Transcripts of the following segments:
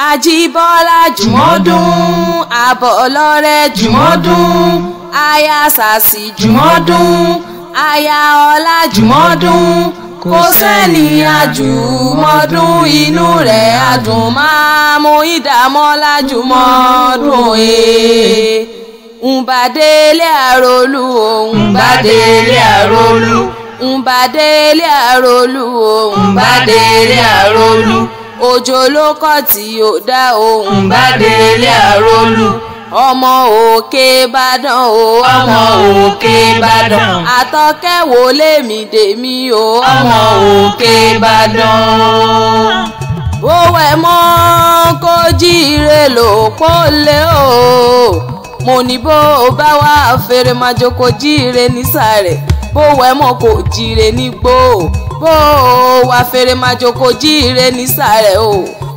Àjíbọ́lá Jùmọ̀dún, Àbọ̀lọ́rẹ́ Jùmọ̀dún, aya Sàsì Jùmọ̀dún, aya Ọlá Jùmọ̀dún, kò sẹ́ni àjùmọ̀dún inú rẹ̀ adùn máa mú ìdààmọ́lá Jùmọ̀dún ǹbàdélé àròlù ǹbàdélé àròlù ǹbàdélé àròlù ǹbàdélé àròlù òjò ló kọ́ tí ò dá ohun bá délé àròlù ọmọ òkè Ìbàdàn o ọmọ òkè Ìbàdàn àtọkẹ́ wo lèmi dèmi o ọmọ òkè Ìbàdàn bówó ẹ mọ́ kó jíire lò pọ́lẹ́ o mo ní bó bá wá fèrè máa jókòó jíire nísàlẹ̀ bówó ẹ mọ́ kó jíire nígbó bó wá fèrè máa jókòó jíire nísàlẹ̀ o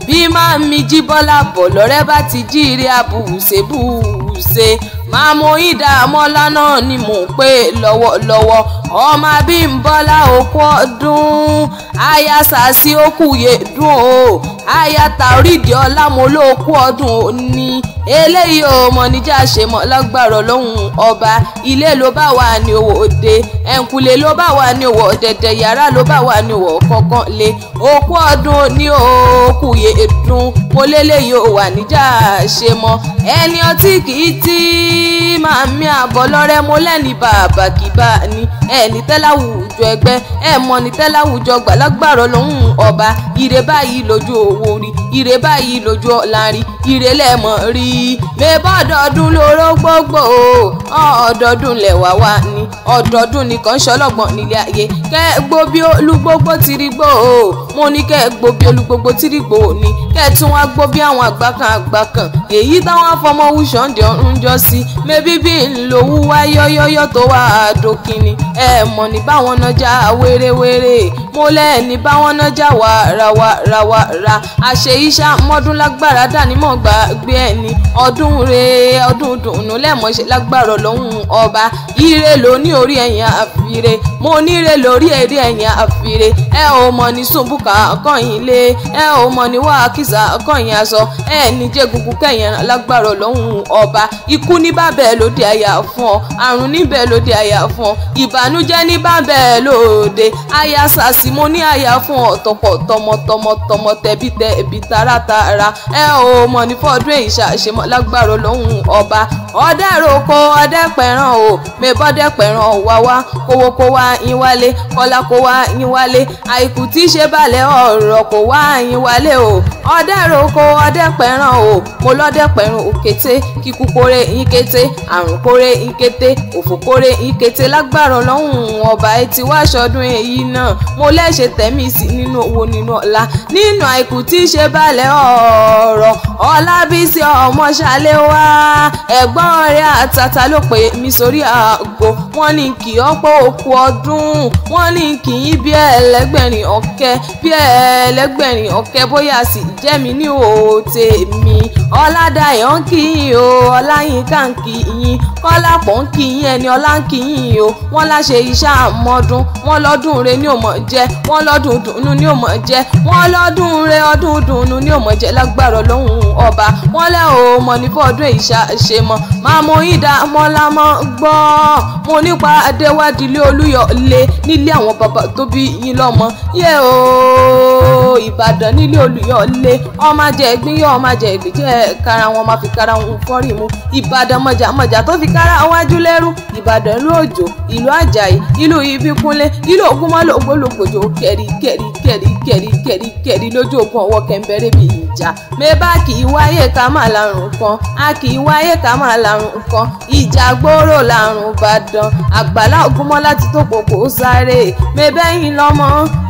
bí máa mi Jíbọ́lá bọ̀ lọ́rẹ́ bá ti jíire àbùsẹ̀bùsẹ máa mú ìdààmọ́lá náà ni mò ń pè lọ́wọ́lọ́wọ́ ọmọ Abímbọ́lá òkú ọdún aya Sàsì òkú yèdùn o aya Tàórídì Ọlámọlú òkú ọdún òní eléyìí ò mọ níjà ṣe mọ lágbára lọ́hùn ọba ilé ló bá wà ní owó òde ẹ̀ǹkùlé ló bá wà ní owó ọ̀dẹ̀dẹ̀ yàrá ló bá wà ní owó kọ̀ọ̀kan lé òkú ọdún ní òkú yèdùn mo léléyìí ò wà níjà ṣe mọ ẹni ọtí kìí tí máa mi àbọ̀ lọ́rẹ́ mo lẹ́ni bàbá kìbá ni ẹni tẹ́láwùjọ ẹgbẹ́ ẹ mọ ni tẹ́láwùjọ gbàlágbàrọ̀ lọ́hùn ọba ire báyìí lójú owó rí ire báyìí lójú ọ̀la rí ire lẹ́mọ̀ rí mẹ́bọ́dọ̀ọ́dún lóró gbogbo ọ̀ọ́dọ̀ọ́dún lẹ̀wà wá ní ọ̀dọ̀ọ́dún nìkan ṣọlọ́gbọ̀n nílé ayé kẹ́gbó bí olúgbogbo ti rí gbò ó mo ní kẹ́gbó bí olúgbogbo ti rí gbò ó ní kẹ́tún wá gbó bí àwọn àgbàkan èyí táwọn afọmọwúṣọ́ ń dẹ ọ̀run jọ sí mẹ́bí bí ńlówú wá yọ́yọ́yọ́ tó wà á dókínì ẹ mọ̀ ní báwọn nájà wérewére mo lẹ́ẹ̀ni báwọn nájà wàràwàrà àṣẹ iṣẹ́ mọ́dún lágbára dánímọ̀ gbàgbé ẹni ọdún re ọdún dùnú lẹ́mọ̀ọ́ṣẹ́ lágbára lọ́hùn ọba ire ló ní orí ẹ̀yìn àfire mo níre lórí èdè ẹ̀yìn àfire ẹ ò mọ̀ ní sùnbùkà kọ́yìn lé ẹ ò mọ̀ ní wàkísà kọ́yìn aṣọ ẹ ní jẹ́gungun kẹ́yìn lágbára lọ́hùn ọba ikú ní bàbẹ̀ lóde àyà fún ọ àrùn níbẹ̀ lóde àyà fún ọ ìbànújẹ́ ní bàbẹ̀ lóde aya Sàsì mo ní àyà fún ọ tọkọ tọmọ tẹbí taratara ẹ ò mọ̀ ní fọdún èyí ṣàṣemọ lágbára lọ́hùn ọba ọdẹroko ọdẹpẹran o mẹbọdẹpẹran wá kówó kó wá yín wálé kọlá kó wá yín wálé àìkú tí ṣe balẹ̀ ọ̀rọ̀ kó wá yín wálé o ọdẹroko ọdẹpẹran o mo lọdẹpẹran òkété kíkú kórè yín kété àrùn kórè yín kété òfò kórè yín kété lágbára lọ́hùn ọba etí wá ṣọdún èyí náà mo lẹ́ṣẹ̀ tẹ̀mí sí nínú owó nínú ọlá nínú àìkú tí ṣe balẹ̀ ọ̀rọ̀ Ọlábísí ọmọ ṣálé wá ẹ̀gbọ́n rẹ̀ àtàtà ló pè mí sórí àgbo wọ́n ní kì í ọ̀pọ̀ òkú ọdún wọ́n ní kì í bí ẹlẹ́gbẹ̀rin ọ̀kẹ́ bóyá sì jẹ́ mi ní òòtẹ́ mi Ọládàyọ̀ ń kì í o Ọláyínká ń kì í Kọ́lápọ̀ ń kì í ẹni ọlá ń kì í o wọ́n láṣẹ iṣẹ́ àmọ́dún wọ́n lọ́dún rẹ̀ ní òmò jẹ́ wọ́n lọ́dún dùnú ní òmò jẹ́ wọ́n lọ́dún rẹ̀ ọdún dùnú ní òmò jẹ́ lágbára lọ́hùn ọba wọ́n lẹ́ o mọ̀ ní fọ́ọ̀dún èyí ṣe mọ́ máa mọ ìdààmọ́lá mọ́ gbọ́ mo nípa adéwádìílé Olúyọ̀lé nílé àwọn bàbá tó bí yín lọ́mọ yẹ o Ìbàdàn nílé Olúyọ̀lé ọmọ àjẹgbín yọ ọmọ àjẹgbín jẹ́ kára wọn máa fi kára wọn fọ́rí mu Ìbàdàn mọ̀jà tó fi kára wájú lẹ́rú Ìbàdàn ìlú Òjò ìlú Àjàyí ìlú Ìbíkúnlé ìlú Ògúnmọ́lá ògbólógbòjò kẹ̀rí lójú ogun ọwọ́ kẹ̀mbẹ̀rẹ̀ bí ìjà mẹ́bà kì í wáyé ká máa larùn kan a kì í wáyé ká máa larùn kan ìjà gbòòrò larùn Ìbàdàn Àgbàlá Ògúnmọ́lá ti tó kòkó sáré mẹ́bẹ́yìn lọ́mọ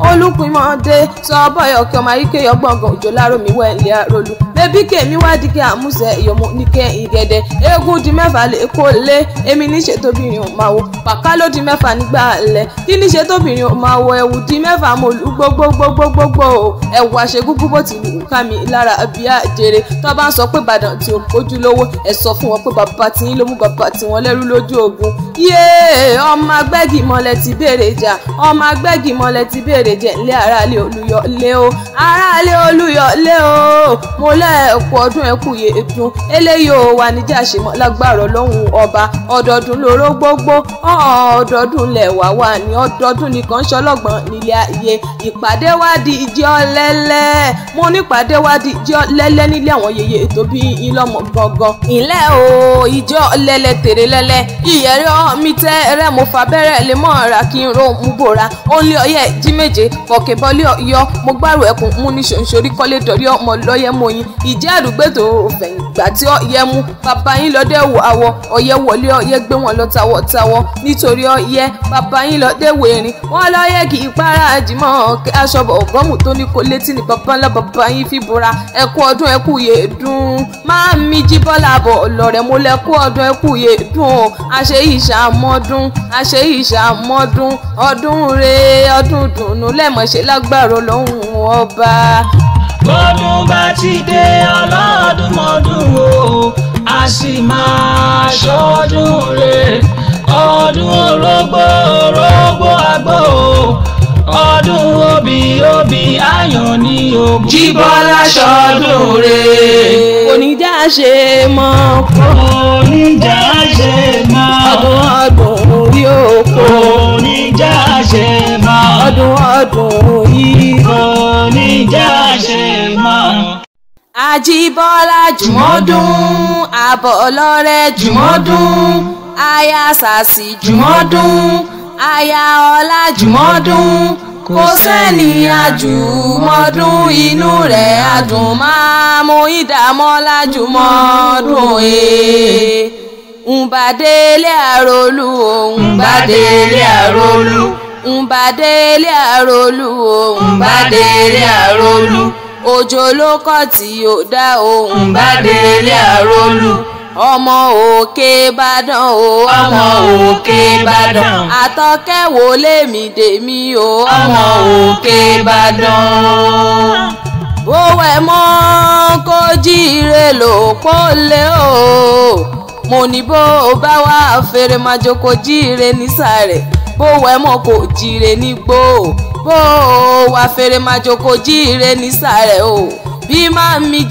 Olúpinmọ́dé sọ bọ́yọ̀ kí ọmọ ayíkéyọ̀ gbọ̀ngàn òjò lárómi wẹ̀lẹ́ àrólú bébí kèmí wádìí kí àmúṣe ìyọ̀mú níkẹ́ ìgẹ̀dẹ̀ eégún di mẹ́fà lè kó lé èmi níṣe tóbìnrin ò máa wo pàká ló di mẹ́fà nígbà lẹ̀ kí níṣe tóbìnrin ò máa wo ẹ̀wù di mẹ́fà mo lù gbogbogbò ẹ̀wù àṣegúgú bó ti lù ká mi lára bí àjèrè tó bá ń sọ pé Ìbàdàn tí ó kojú lówó ẹ sọ fún wọn pé bàbá tí yín ló mú bàbá tiwọn lẹ́rú lójú ogun. yéé ọmọ agbẹ́gì mọ́lẹ̀ ti béèrè jà ọmọ agbẹ́gì mọ́lẹ̀ ti béèrè jẹ́ ńlẹ́ aráalé Olúyọ̀lé o aráalé Olúyọ̀lé o mo lẹ́ẹ̀kú ọdún ẹ̀kú yèédún eléyìí ò wà níjà ṣe mọ́ lágbára Ọlọ́run ọba ọdọọdún lóró gbogbo ọdọọdún lẹ̀wà wà ní ọdọọdún nìkan ṣọlọ́gbọ̀n nílé ayé ìpàdé wá di ìjẹ́ ọlẹ́lẹ́ mo ní ìpàdé wá di ìjẹ́ ọlẹ́lẹ́ nílé àwọn yèyé ètò bí yín lọ́mọ gangan ìlẹ́ o ìjẹ́ ọlẹ́lẹ́ tèrè lẹ́lẹ́ ìyẹ̀rẹ́ mi tẹ́ rẹ́ mo fà bẹ́rẹ̀ lè mọ́ ra kí n ro mú bòra ó ń lé ọyẹ́ jí méje kọ̀kẹ́ bọ́lé ọyọ́ mo gbárù ẹkùn mú ní ṣòṣòrí kọ́lé dọ̀rí ọmọ lọ́yẹ́ mọ́yìn ìjẹ́ àdúgbètò fẹ̀yìn gbà tí ọyẹ́ mú bàbá yín lọ́dẹ̀ wò àwọ̀ ọyẹ́ wọlé ọyẹ́ gbé wọn lọ tawọ́tawọ́ nítorí ọyẹ́ bàbá yín lọ́dẹ̀ wèrìn wọn lọ́yẹ́ kì í para àjìmọ́ aṣọ́bọ̀ ọ̀gọ́mù tó ní kó létí ní bàbá ńlá bàbá yín fi bora ẹkú ọdún ẹkú yèédún máa mi jí bọ́lá bọ̀ lọ́rẹ̀ mo lẹ́kú ọdún ẹkú yèédún o àṣẹ ìṣàmọ́dún àṣẹ ìṣàmọ́dún ọdún re ọdún dùnú lẹ́mọ̀ṣẹ́ lágbára Ọlọ́run ọba. bọ́dún bá ti dé ọlọ́dún mọ́dún o a sì máa ṣọdún re ọdún orógbó orógbó àgbò ọdún obì ayọ̀ ní ogun. Jíbọ́lá ṣọdún re oníjà ṣe mọ́ oníjà ṣe mọ́ ọdún yóò kó oníjà ṣe mọ́ ọdún yìí oníjà ṣe mọ́. Àjíbọ́lá jùmọ́dún àbọ̀ ọlọ́rẹ́ jùmọ́dún aya sàṣì jùmọ́dún aya ọlá jùmọ́dún kò sẹ́ni àjùmọ́dún inú rẹ̀ adùn máa mú ìdààmọ́lá jùmọ́dún ǹbàdélé àròlù ǹbàdélé àròlù ǹbàdélé àròlù ǹbàdélé àròlù òjò ló kọ́ tí ò dá ǹbàdélé àròlù ọmọ òkè Ìbàdàn o ọmọ òkè Ìbàdàn àtọkẹ́ wo lèmi dèmi o ọmọ òkè Ìbàdàn bówó ẹ mọ́ kó jíire lò pọ́lẹ́ o mo ní bó bá wá fèrè máa jókòó jíire nísàlẹ̀ bówó ẹ mọ́ kó jíire nígbó bó wá fèrè máa jókòó jíire nísàlẹ̀ o bí máa mi.